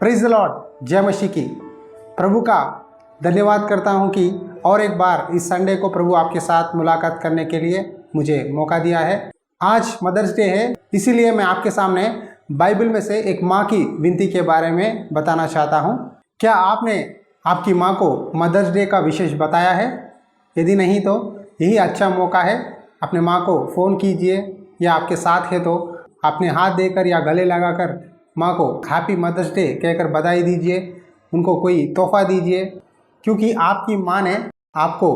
Praise the Lord, जय मसीह की। प्रभु का धन्यवाद करता हूं कि और एक बार इस संडे को प्रभु आपके साथ मुलाकात करने के लिए मुझे मौका दिया है। आज मदर्स डे है, इसीलिए मैं आपके सामने बाइबल में से एक माँ की विनती के बारे में बताना चाहता हूं। क्या आपने आपकी माँ को मदर्स डे का विशेष बताया है? यदि नहीं तो यही अच्छा मौका है, अपने माँ को फ़ोन कीजिए या आपके साथ है तो अपने हाथ देकर या गले लगाकर माँ को हैप्पी मदर्स डे कहकर बधाई दीजिए, उनको कोई तोहफा दीजिए, क्योंकि आपकी माँ ने आपको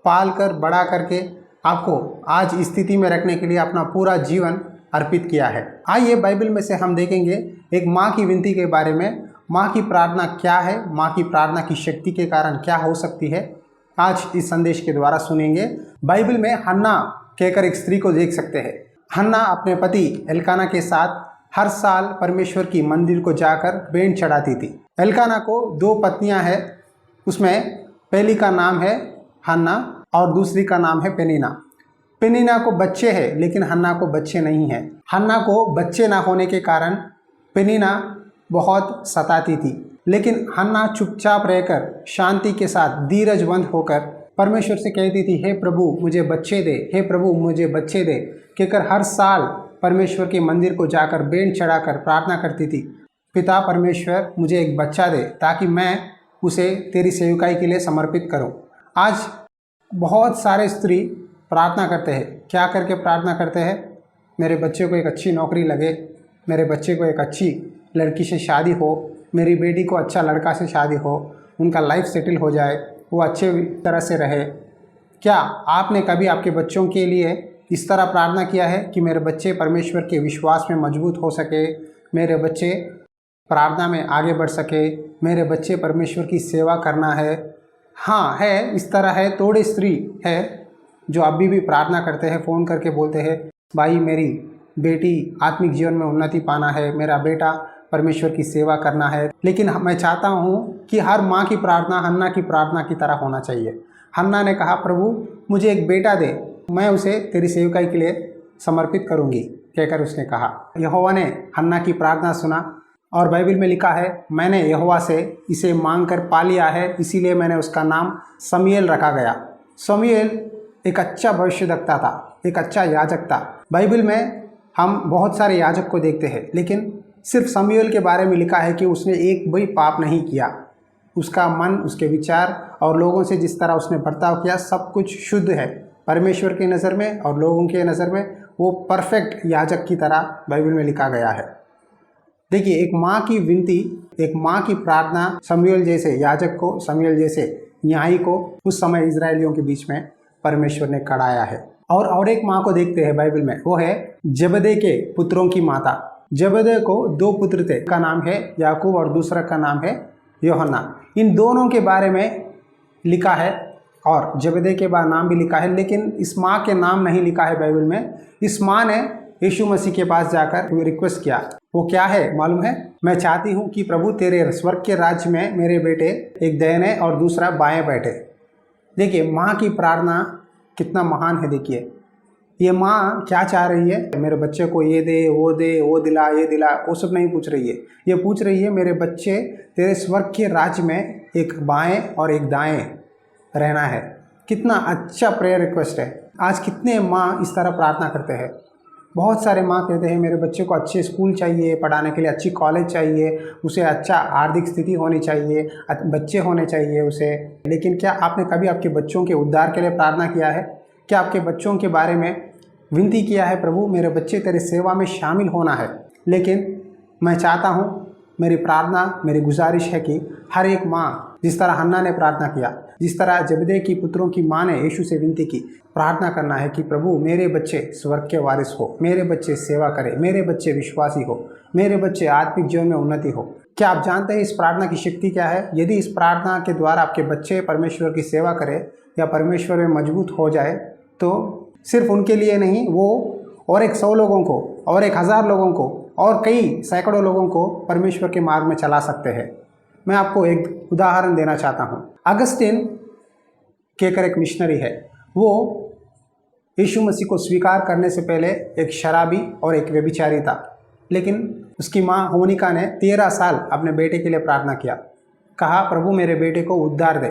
पाल कर बड़ा करके आपको आज इस स्थिति में रखने के लिए अपना पूरा जीवन अर्पित किया है। आइए बाइबल में से हम देखेंगे एक माँ की विनती के बारे में। माँ की प्रार्थना क्या है, माँ की प्रार्थना की शक्ति के कारण क्या हो सकती है, आज इस संदेश के द्वारा सुनेंगे। बाइबल में हन्ना कहकर एक स्त्री को देख सकते हैं। हन्ना अपने पति एल्काना के साथ हर साल परमेश्वर की मंदिर को जाकर भेंट चढ़ाती थी। एल्काना को 2 पत्नियां हैं, उसमें पहली का नाम है हन्ना और दूसरी का नाम है पेनिना। पेनिना को बच्चे हैं लेकिन हन्ना को बच्चे नहीं हैं। हन्ना को बच्चे ना होने के कारण पेनिना बहुत सताती थी, लेकिन हन्ना चुपचाप रहकर शांति के साथ धीरजवंत होकर परमेश्वर से कहती थी, हे प्रभु मुझे बच्चे दे, हे प्रभु मुझे बच्चे दे कहकर हर साल परमेश्वर के मंदिर को जाकर भेंट चढ़ाकर प्रार्थना करती थी, पिता परमेश्वर मुझे एक बच्चा दे ताकि मैं उसे तेरी सेवकाई के लिए समर्पित करूं। आज बहुत सारे स्त्री प्रार्थना करते हैं। क्या करके प्रार्थना करते हैं? मेरे बच्चे को एक अच्छी नौकरी लगे, मेरे बच्चे को एक अच्छी लड़की से शादी हो, मेरी बेटी को अच्छा लड़का से शादी हो, उनका लाइफ सेटल हो जाए, वो अच्छे तरह से रहे। क्या आपने कभी आपके बच्चों के लिए इस तरह प्रार्थना किया है कि मेरे बच्चे परमेश्वर के विश्वास में मजबूत हो सके, मेरे बच्चे प्रार्थना में आगे बढ़ सके, मेरे बच्चे परमेश्वर की सेवा करना है? हाँ है, इस तरह है। थोड़ी स्त्री है जो अभी भी प्रार्थना करते हैं, फ़ोन करके बोलते हैं, भाई मेरी बेटी आत्मिक जीवन में उन्नति पाना है, मेरा बेटा परमेश्वर की सेवा करना है। लेकिन मैं चाहता हूँ कि हर माँ की प्रार्थना हन्ना की प्रार्थना की तरह होना चाहिए। हन्ना ने कहा, प्रभु मुझे एक बेटा दे, मैं उसे तेरी सेवकाई के लिए समर्पित करूँगी कहकर उसने कहा। यहोवा ने हन्ना की प्रार्थना सुना और बाइबल में लिखा है, मैंने यहोवा से इसे मांग कर पा लिया है, इसीलिए मैंने उसका नाम शमूएल रखा गया। शमूएल एक अच्छा भविष्यद्वक्ता था, एक अच्छा याजक था। बाइबल में हम बहुत सारे याजक को देखते हैं, लेकिन सिर्फ शमूएल के बारे में लिखा है कि उसने एक भी पाप नहीं किया। उसका मन, उसके विचार और लोगों से जिस तरह उसने बर्ताव किया, सब कुछ शुद्ध है परमेश्वर की नज़र में और लोगों के नज़र में। वो परफेक्ट याजक की तरह बाइबल में लिखा गया है। देखिए, एक माँ की विनती, एक माँ की प्रार्थना शमूएल जैसे याजक को, शमूएल जैसे न्यायी को उस समय इजरायलियों के बीच में परमेश्वर ने खड़ाया है। और एक माँ को देखते हैं बाइबल में, वो है जबदे के पुत्रों की माता। जबदे को 2 पुत्र थे, का नाम है याकूब और दूसरा का नाम है यूहन्ना। इन दोनों के बारे में लिखा है और जबदे के बाद नाम भी लिखा है, लेकिन इस माँ के नाम नहीं लिखा है बाइबल में। इस माँ ने यीशु मसीह के पास जाकर रिक्वेस्ट किया। वो क्या है मालूम है? मैं चाहती हूँ कि प्रभु तेरे स्वर्ग के राज्य में मेरे बेटे एक दाहिने और दूसरा बाएं बैठे। देखिए माँ की प्रार्थना कितना महान है। देखिए ये माँ क्या चाह रही है, मेरे बच्चे को ये दे, वो दिला, ये दिला, वो सब नहीं पूछ रही है। ये पूछ रही है, मेरे बच्चे तेरे स्वर्ग के राज्य में एक बाएं और एक दाएं रहना है। कितना अच्छा प्रेयर रिक्वेस्ट है। आज कितने माँ इस तरह प्रार्थना करते हैं। बहुत सारे माँ कहते हैं, मेरे बच्चे को अच्छे स्कूल चाहिए, पढ़ाने के लिए अच्छी कॉलेज चाहिए, उसे अच्छा आर्थिक स्थिति होनी चाहिए, बच्चे होने चाहिए उसे। लेकिन क्या आपने कभी आपके बच्चों के उद्धार के लिए प्रार्थना किया है? क्या आपके बच्चों के बारे में विनती किया है, प्रभु मेरे बच्चे तेरे सेवा में शामिल होना है? लेकिन मैं चाहता हूँ, मेरी प्रार्थना, मेरी गुजारिश है कि हर एक माँ जिस तरह हन्ना ने प्रार्थना किया, जिस तरह जबदे की पुत्रों की माँ ने यीशु से विनती की, प्रार्थना करना है कि प्रभु मेरे बच्चे स्वर्ग के वारिस हो, मेरे बच्चे सेवा करें, मेरे बच्चे विश्वासी हो, मेरे बच्चे आत्मिक जीवन में उन्नति हो। क्या आप जानते हैं इस प्रार्थना की शक्ति क्या है? यदि इस प्रार्थना के द्वारा आपके बच्चे परमेश्वर की सेवा करें या परमेश्वर में मजबूत हो जाए, तो सिर्फ उनके लिए नहीं, वो और एक 100 लोगों को और 1000 लोगों को और कई सैकड़ों लोगों को परमेश्वर के मार्ग में चला सकते हैं। मैं आपको एक उदाहरण देना चाहता हूँ। अगस्टिन कहकर एक मिशनरी है। वो यीशु मसीह को स्वीकार करने से पहले एक शराबी और एक व्यभिचारी था। लेकिन उसकी माँ होनिका ने 13 साल अपने बेटे के लिए प्रार्थना किया। कहा, प्रभु मेरे बेटे को उद्धार दे,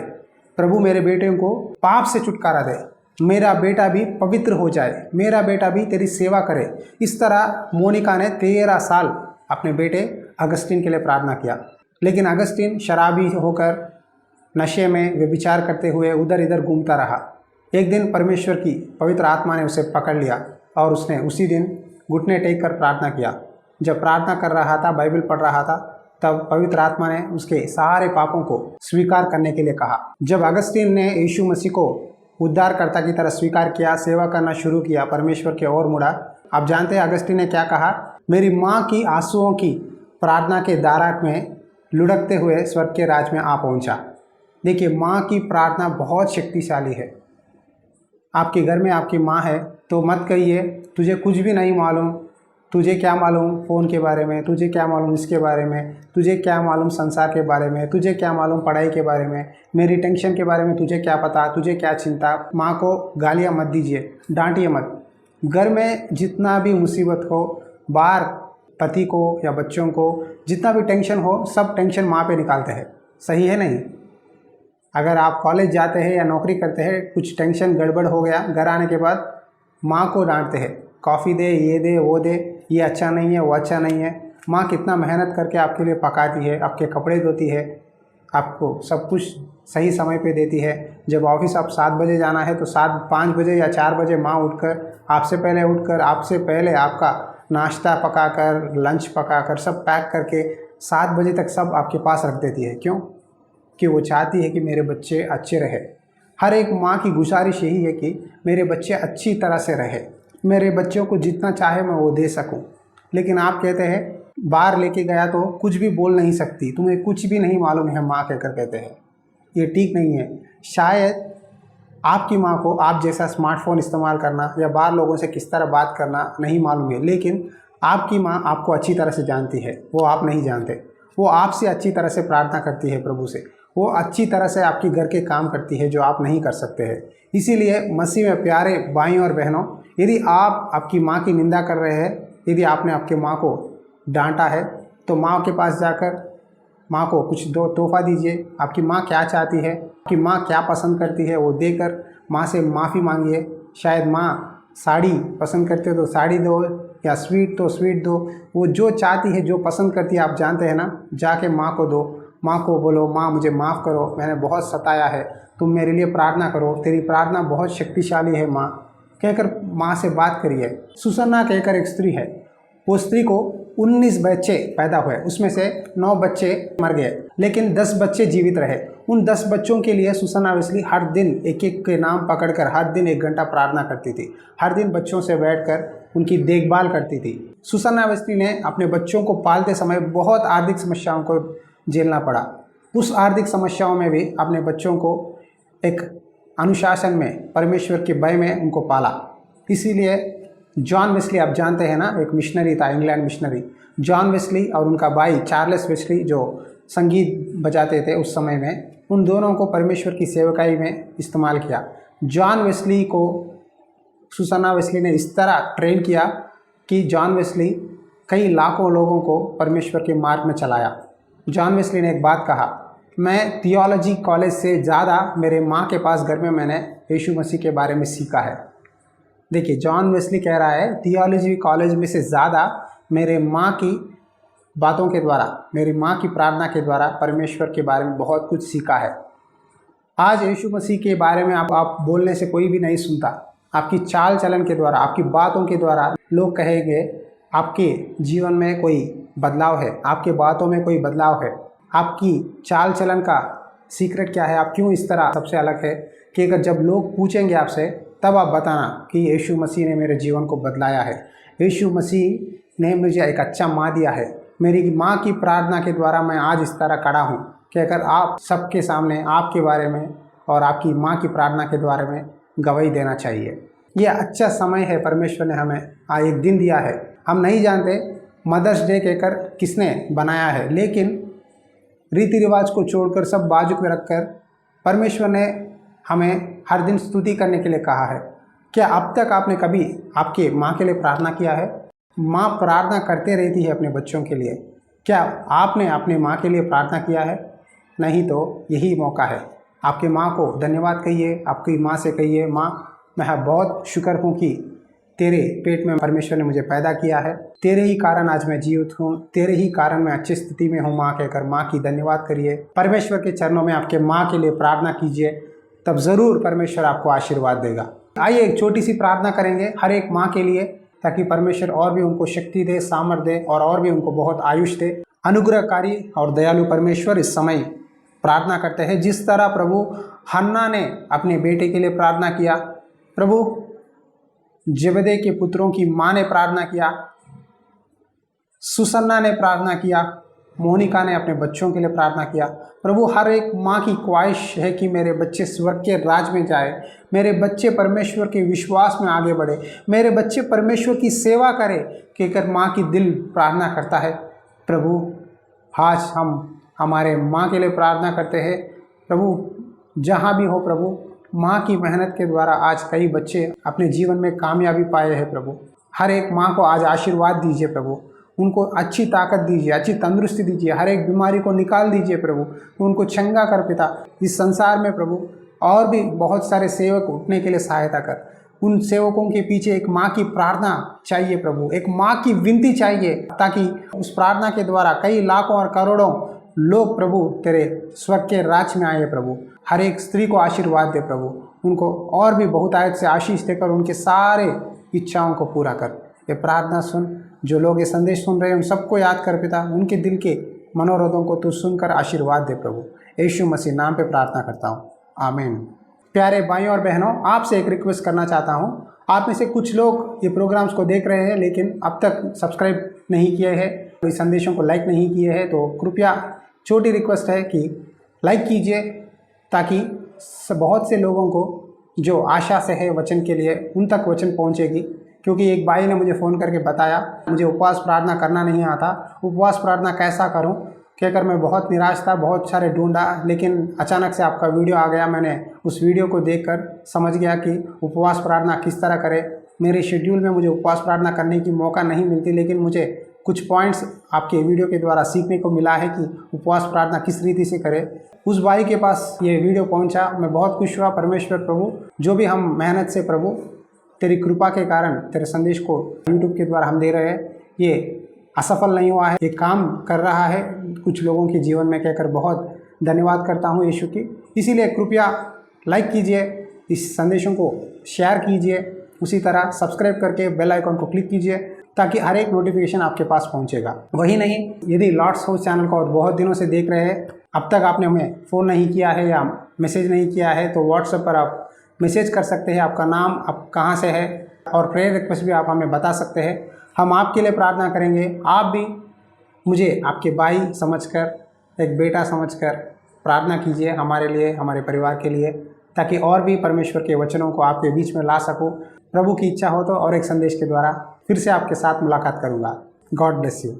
प्रभु मेरे बेटे को पाप से छुटकारा दे, मेरा बेटा भी पवित्र हो जाए, मेरा बेटा भी तेरी सेवा करे। इस तरह मोनिका ने 13 साल अपने बेटे अगस्टिन के लिए प्रार्थना किया। लेकिन अगस्टिन शराबी होकर नशे में व्यभिचार करते हुए उधर इधर घूमता रहा। एक दिन परमेश्वर की पवित्र आत्मा ने उसे पकड़ लिया और उसने उसी दिन घुटने टेक कर प्रार्थना किया। जब प्रार्थना कर रहा था, बाइबल पढ़ रहा था, तब पवित्र आत्मा ने उसके सारे पापों को स्वीकार करने के लिए कहा। जब अगस्टिन ने यीशु मसीह को उद्धारकर्ता की तरह स्वीकार किया, सेवा करना शुरू किया, परमेश्वर की ओर मुड़ा, आप जानते हैं अगस्टिन ने क्या कहा? मेरी माँ की आंसुओं की प्रार्थना के धारा में लुढ़कते हुए स्वर्ग के राज में आ पहुँचा। देखिए, माँ की प्रार्थना बहुत शक्तिशाली है। आपके घर में आपकी माँ है तो मत कहिए तुझे कुछ भी नहीं मालूम, तुझे क्या मालूम फ़ोन के बारे में, तुझे क्या मालूम इसके बारे में, तुझे क्या मालूम संसार के बारे में, तुझे क्या मालूम पढ़ाई के बारे में, मेरी टेंशन के बारे में तुझे क्या पता, तुझे क्या चिंता। माँ को गालियाँ मत दीजिए, डांटिए मत। घर में जितना भी मुसीबत हो, बाहर पति को या बच्चों को जितना भी टेंशन हो, सब टेंशन माँ पे निकालते हैं। सही है नहीं? अगर आप कॉलेज जाते हैं या नौकरी करते हैं, कुछ टेंशन गड़बड़ हो गया, घर आने के बाद माँ को डांटते हैं, कॉफ़ी दे, ये दे, वो दे, ये अच्छा नहीं है, वो अच्छा नहीं है। माँ कितना मेहनत करके आपके लिए पकाती है, आपके कपड़े धोती है, आपको सब कुछ सही समय पे देती है। जब ऑफिस आप 7 बजे जाना है तो 5 बजे या 4 बजे माँ उठकर आपसे पहले आपका नाश्ता पकाकर, लंच पकाकर, सब पैक करके 7 बजे तक सब आपके पास रख देती है। क्यों? कि वो चाहती है कि मेरे बच्चे अच्छे रहे। हर एक माँ की गुजारिश यही है कि मेरे बच्चे अच्छी तरह से रहे, मेरे बच्चों को जितना चाहे मैं वो दे सकूं। लेकिन आप कहते हैं बाहर लेके गया तो कुछ भी बोल नहीं सकती, तुम्हें कुछ भी नहीं मालूम है, माँ कहकर कहते हैं। ये ठीक नहीं है। शायद आपकी माँ को आप जैसा स्मार्टफोन इस्तेमाल करना या बाहर लोगों से किस तरह बात करना नहीं मालूम है, लेकिन आपकी माँ आपको अच्छी तरह से जानती है, वो आप नहीं जानते। वो आपसे अच्छी तरह से प्रार्थना करती है प्रभु से, वो अच्छी तरह से आपके घर के काम करती है जो आप नहीं कर सकते हैं। इसीलिए मसीह में प्यारे भाइयों और बहनों, यदि आप आपकी माँ की निंदा कर रहे हैं, यदि आपने आपके माँ को डांटा है, तो माँ के पास जाकर माँ को कुछ तोहफा दीजिए। आपकी माँ क्या चाहती है, आपकी माँ क्या पसंद करती है, वो देकर माँ से माफ़ी मांगिए। शायद माँ साड़ी पसंद करती है तो साड़ी दो, या स्वीट तो स्वीट दो। वो जो चाहती है, जो पसंद करती है, आप जानते हैं ना, जाके माँ को दो। माँ को बोलो, माँ मुझे माफ़ करो, मैंने बहुत सताया है, तुम मेरे लिए प्रार्थना करो, तेरी प्रार्थना बहुत शक्तिशाली है माँ, कहकर माँ से बात करिए। सुसन्ना कहकर एक स्त्री है, वो स्त्री को 19 बच्चे पैदा हुए, उसमें से 9 बच्चे मर गए, लेकिन 10 बच्चे जीवित रहे। उन 10 बच्चों के लिए सुसन्ना वेस्ली हर दिन एक एक के नाम पकड़कर हर दिन 1 घंटा प्रार्थना करती थी। हर दिन बच्चों से बैठकर उनकी देखभाल करती थी। सुसन्ना वेस्ली ने अपने बच्चों को पालते समय बहुत आर्थिक समस्याओं को झेलना पड़ा। उस आर्थिक समस्याओं में भी अपने बच्चों को एक अनुशासन में, परमेश्वर के भय में उनको पाला। इसीलिए जॉन वेस्ली, आप जानते हैं ना, एक मिशनरी था, इंग्लैंड मिशनरी। जॉन वेस्ली और उनका भाई चार्ल्स वेस्ली जो संगीत बजाते थे उस समय में, उन दोनों को परमेश्वर की सेवकाई में इस्तेमाल किया। जॉन वेस्ली को सुसन्ना वेस्ली ने इस तरह ट्रेन किया कि जॉन वेस्ली कई लाखों लोगों को परमेश्वर के मार्ग में चलाया। जॉन वेस्ली ने एक बात कहा, मैं थियोलॉजी कॉलेज से ज़्यादा मेरे माँ के पास घर में मैंने यीशु मसीह के बारे में सीखा है। देखिए, जॉन वेस्ली कह रहा है थियोलॉजी कॉलेज में से ज़्यादा मेरे माँ की बातों के द्वारा, मेरी माँ की प्रार्थना के द्वारा परमेश्वर के बारे में बहुत कुछ सीखा है। आज यीशु मसीह के बारे में आप बोलने से कोई भी नहीं सुनता। आपकी चाल चलन के द्वारा, आपकी बातों के द्वारा लोग कहेंगे आपके जीवन में कोई बदलाव है, आपके बातों में कोई बदलाव है। आपकी चाल चलन का सीक्रेट क्या है, आप क्यों इस तरह सबसे अलग है, कि अगर जब लोग पूछेंगे आपसे तब आप बताना कि यीशु मसीह ने मेरे जीवन को बदलाया है, यीशु मसीह ने मुझे एक अच्छा माँ दिया है, मेरी माँ की प्रार्थना के द्वारा मैं आज इस तरह खड़ा हूँ। कि अगर आप सबके सामने आपके बारे में और आपकी माँ की प्रार्थना के द्वारा में गवाही देना चाहिए। ये अच्छा समय है, परमेश्वर ने हमें एक दिन दिया है। हम नहीं जानते मदर्स डे कहकर किसने बनाया है, लेकिन रीति रिवाज को छोड़कर सब बाजू में रखकर परमेश्वर ने हमें हर दिन स्तुति करने के लिए कहा है। क्या अब तक आपने कभी आपके माँ के लिए प्रार्थना किया है? माँ प्रार्थना करते रहती है अपने बच्चों के लिए। क्या आपने अपने माँ के लिए प्रार्थना किया है? नहीं तो यही मौका है। आपके माँ को धन्यवाद कहिए, आपकी माँ से कहिए, माँ मैं बहुत शुक्र हूँ कि तेरे पेट में परमेश्वर ने मुझे पैदा किया है, तेरे ही कारण आज मैं जीवित हूँ, तेरे ही कारण मैं अच्छी स्थिति में हूँ। माँ कहकर माँ की धन्यवाद करिए। परमेश्वर के चरणों में आपके माँ के लिए प्रार्थना कीजिए, तब ज़रूर परमेश्वर आपको आशीर्वाद देगा। आइए एक छोटी सी प्रार्थना करेंगे हर एक माँ के लिए, ताकि परमेश्वर और भी उनको शक्ति दे, सामर्थ दे और भी उनको बहुत आयुष दे। अनुग्रहकारी और दयालु परमेश्वर, इस समय प्रार्थना करते हैं जिस तरह प्रभु हन्ना ने अपने बेटे के लिए प्रार्थना किया, प्रभु जबदे के पुत्रों की माँ ने प्रार्थना किया, सुसन्ना ने प्रार्थना किया, मोनिका ने अपने बच्चों के लिए प्रार्थना किया। प्रभु हर एक माँ की ख्वाहिश है कि मेरे बच्चे स्वर्ग के राज में जाए, मेरे बच्चे परमेश्वर के विश्वास में आगे बढ़े, मेरे बच्चे परमेश्वर की सेवा करें, कहकर माँ की दिल प्रार्थना करता है। प्रभु आज हम हमारे माँ के लिए प्रार्थना करते हैं। प्रभु जहाँ भी हो प्रभु, माँ की मेहनत के द्वारा आज कई बच्चे अपने जीवन में कामयाबी पाए हैं। प्रभु हर एक माँ को आज आशीर्वाद दीजिए प्रभु, उनको अच्छी ताकत दीजिए, अच्छी तंदुरुस्ती दीजिए, हर एक बीमारी को निकाल दीजिए प्रभु, उनको चंगा कर पिता। इस संसार में प्रभु और भी बहुत सारे सेवक उठने के लिए सहायता कर। उन सेवकों के पीछे एक माँ की प्रार्थना चाहिए प्रभु, एक माँ की विनती चाहिए, ताकि उस प्रार्थना के द्वारा कई लाखों और करोड़ों लोग प्रभु तेरे स्वर्ग के राज में आए प्रभु। हर एक स्त्री को आशीर्वाद दे प्रभु, उनको और भी बहुत आयत से आशीष देकर उनके सारे इच्छाओं को पूरा कर। ये प्रार्थना सुन, जो लोग ये संदेश सुन रहे हैं उन सबको याद कर पिता, उनके दिल के मनोरथों को तू सुनकर आशीर्वाद दे प्रभु। यीशु मसीह नाम पे प्रार्थना करता हूँ, आमीन। प्यारे भाइयों और बहनों, आपसे एक रिक्वेस्ट करना चाहता हूँ। आप में से कुछ लोग ये प्रोग्राम्स को देख रहे हैं लेकिन अब तक सब्सक्राइब नहीं किए हैं, इस संदेशों को लाइक नहीं किए हैं, तो कृपया छोटी रिक्वेस्ट है कि लाइक कीजिए, ताकि बहुत से लोगों को जो आशा से है वचन के लिए, उन तक वचन पहुंचेगी। क्योंकि एक भाई ने मुझे फ़ोन करके बताया मुझे उपवास प्रार्थना करना नहीं आता, उपवास प्रार्थना कैसा करूं, कहकर मैं बहुत निराश था, बहुत सारे ढूंढा, लेकिन अचानक से आपका वीडियो आ गया। मैंने उस वीडियो को देखकर समझ गया कि उपवास प्रार्थना किस तरह करें। मेरे शेड्यूल में मुझे उपवास प्रार्थना करने की मौका नहीं मिलती, लेकिन मुझे कुछ पॉइंट्स आपके वीडियो के द्वारा सीखने को मिला है कि उपवास प्रार्थना किस रीति से करें। उस भाई के पास ये वीडियो पहुंचा, मैं बहुत खुश हुआ। परमेश्वर प्रभु, जो भी हम मेहनत से प्रभु तेरी कृपा के कारण तेरे संदेश को यूट्यूब के द्वारा हम दे रहे हैं, ये असफल नहीं हुआ है, ये काम कर रहा है कुछ लोगों के जीवन में, कहकर बहुत धन्यवाद करता हूँ यीशु की। इसीलिए कृपया लाइक कीजिए, इस संदेशों को शेयर कीजिए, उसी तरह सब्सक्राइब करके बेल आइकन को क्लिक कीजिए, ताकि हर एक नोटिफिकेशन आपके पास पहुंचेगा। वही नहीं, यदि लॉर्ड्स हाउस चैनल को और बहुत दिनों से देख रहे हैं, अब तक आपने हमें फ़ोन नहीं किया है या मैसेज नहीं किया है, तो व्हाट्सएप पर आप मैसेज कर सकते हैं, आपका नाम, आप कहाँ से है, और प्रेयर रिक्वेस्ट भी आप हमें बता सकते हैं। हम आपके लिए प्रार्थना करेंगे। आप भी मुझे आपके भाई समझकर, एक बेटा समझकर प्रार्थना कीजिए हमारे लिए, हमारे परिवार के लिए, ताकि और भी परमेश्वर के वचनों को आपके बीच में ला सकूं। प्रभु की इच्छा हो तो और एक संदेश के द्वारा फिर से आपके साथ मुलाकात करूंगा। God bless you.